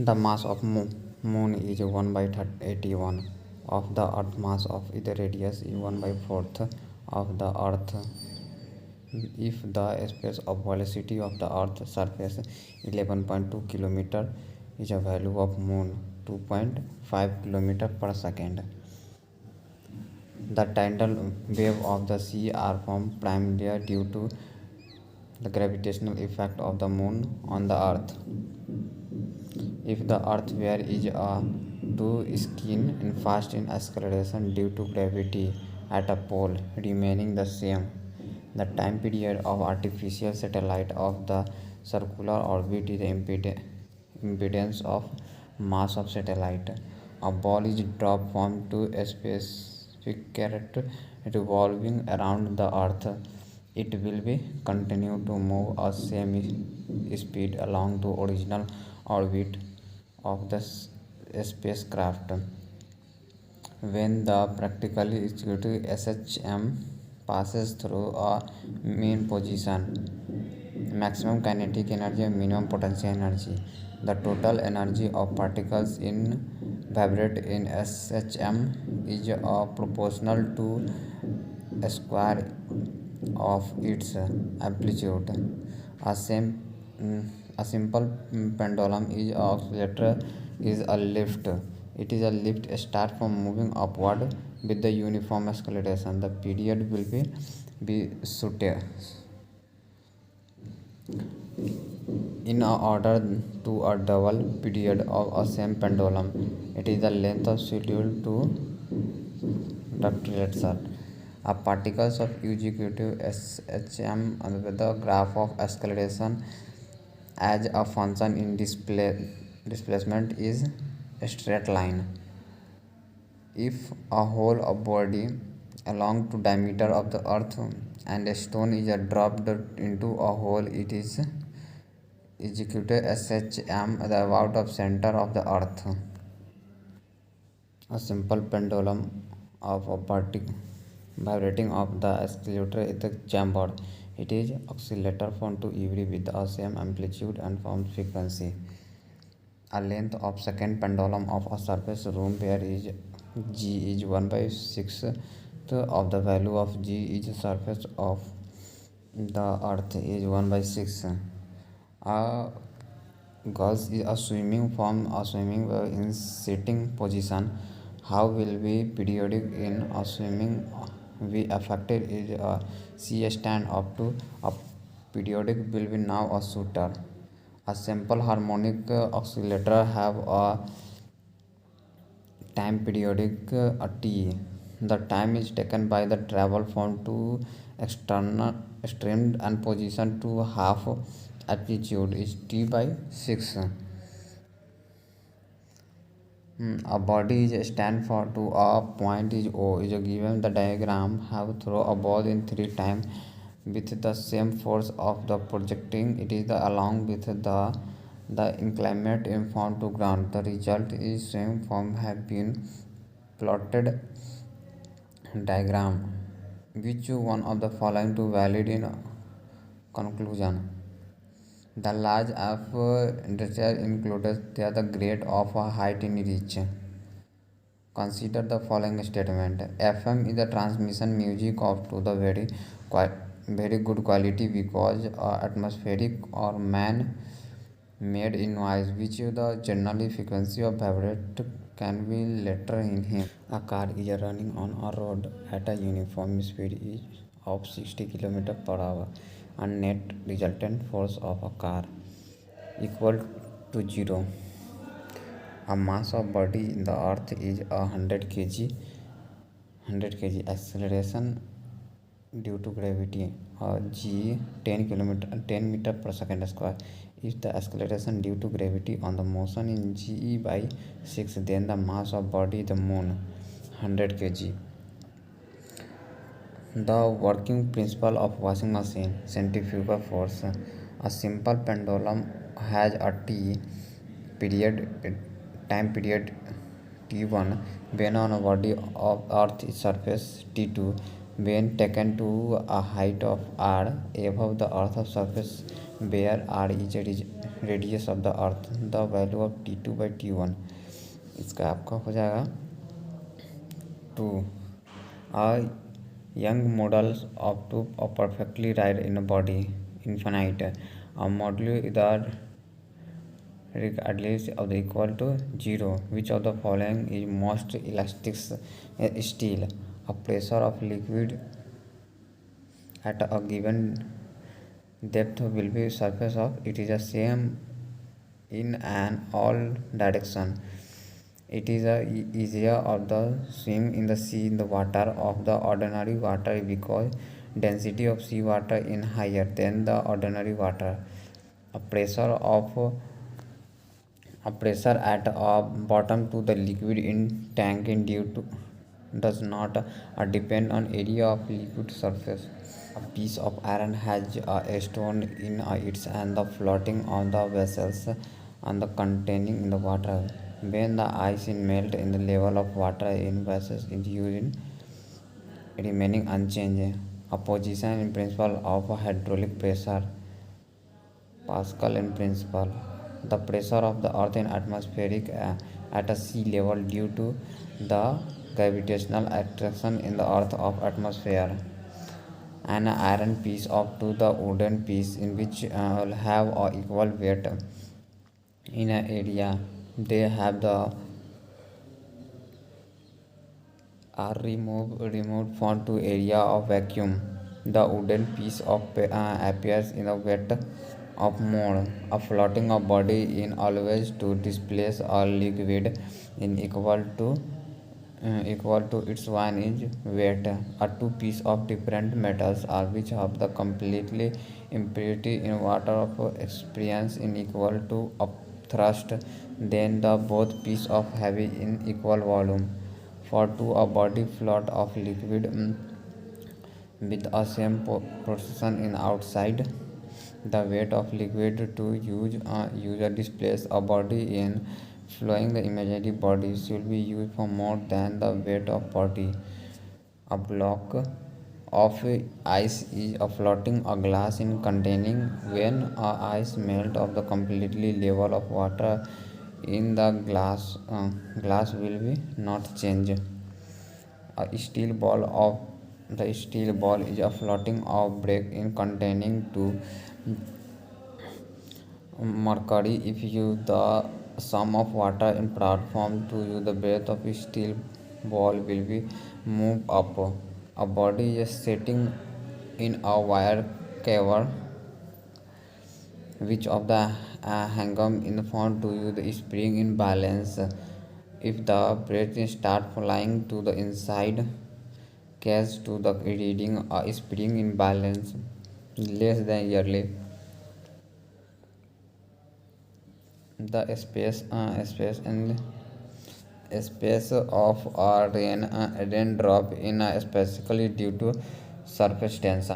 The mass of moon is 1 by 81 of the earth mass of its radius is 1 by 4th of the earth. If the space of velocity of the earth's surface 11.2 km is a value of moon 2.5 km per second. The tidal wave of the sea are formed primarily due to the gravitational effect of the moon on the earth. If the earth were is to skin and fast in acceleration due to gravity at a pole remaining the same, the time period of artificial satellite of the circular orbit is the impedance of mass of satellite. A ball is dropped from to a specific character revolving around the earth. It will be continue to move a same speed along the original orbit of the spacecraft. When the practically executed SHM passes through a mean position, maximum kinetic energy and minimum potential energy, the total energy of particles in vibrate in SHM is proportional to a square of its amplitude. A, same, a simple pendulum is a oscillator is a lift. It is a lift start from moving upward with the uniform acceleration. The period will be suited in order to a double period of a same pendulum. It is the length of schedule to ductilation. A particles of executive SHM with the graph of acceleration as a function in displacement is a straight line. If a whole of body along to diameter of the earth and a stone is dropped into a hole, it is executed SHM at the about of center of the earth. A simple pendulum of a particle vibrating of the oscillator is the chamber. It is oscillator formed to every with the same amplitude and form frequency. A length of second pendulum of a surface room where is g is 1 by 6 of the value of g is surface of the earth is 1 by 6. A girls is a swimming from a swimming in sitting position. How will be periodic in a swimming we affected is a C stand up to a periodic will be now a shooter. A simple harmonic oscillator have a time periodic a t. The time is taken by the travel from to external extreme and position to half altitude is t by 6. A body is stand for to a point is O is given the diagram have throw a ball in 3 times with the same force of the projecting it is the along with the inclinate in form to ground. The result is same form have been plotted diagram. Which one of the following to valid in conclusion? The large of detail included there the grade of a height in reach. Consider the following statement. FM is the transmission music of to the very good quality because atmospheric or man made in noise which the generally frequency of vibrate can be later in him. A car is running on a road at a uniform speed is of 60 km per hour and net resultant force of a car equal to 0. A mass of body in the earth is 100 kg acceleration due to gravity g 10 meter per second square. If the acceleration due to gravity on the motion in ge by 6, then the mass of body the moon 100 kg. The working principle of washing machine centrifugal force. A simple pendulum has a t period time period t1 when on a body of earth surface t2 when taken to a height of r above the earth's surface where r is radius of the earth. The value of T2 by T1 इसका आपका हो जाएगा 2. A young model of two of perfectly right in a body infinite. A model either regardless of the equal to 0. Which of the following is most elastic steel? A pressure of liquid at a given depth will be surface of it is the same in an all direction. It is easier of the swim in the sea in the water of the ordinary water because density of sea water is higher than the ordinary water. A pressure of a pressure at a bottom to the liquid in tank in due to does not depend on area of liquid surface. A piece of iron has a stone in it and the floating on the vessels and the containing in the water. When the ice is melt in the level of water in vessels is used in remaining unchanged. A position in principle of hydraulic pressure. Pascal in principle. The pressure of the earth in atmospheric at a sea level due to the gravitational attraction in the earth of atmosphere. An iron piece of to the wooden piece in which will have equal weight in an area. They have the are removed from to area of vacuum. The wooden piece of appears in a wet of mode. A floating of body in always to displace a liquid in equal to its one is weight. A two piece of different metals are which have the completely impurity in water of experience in equal to a thrust, then the both piece of heavy in equal volume. For two a body float of liquid with a same position in outside, the weight of liquid to use user displace a body in flowing the imaginary body should be used for more than the weight of body. A block of ice is a floating a glass in containing when ice melt of the completely level of water in the glass will be not change. A steel ball of the steel ball is a floating of break in containing two mercury. If you the sum of water in platform to you the breath of a steel ball will be moved up. A body is sitting in a wire cover which of the hangum in front to you the spring in balance. If the breath start flying to the inside catch to the reading a spring in balance less than yearly. The space and space of a raindrop in specifically due to surface tension.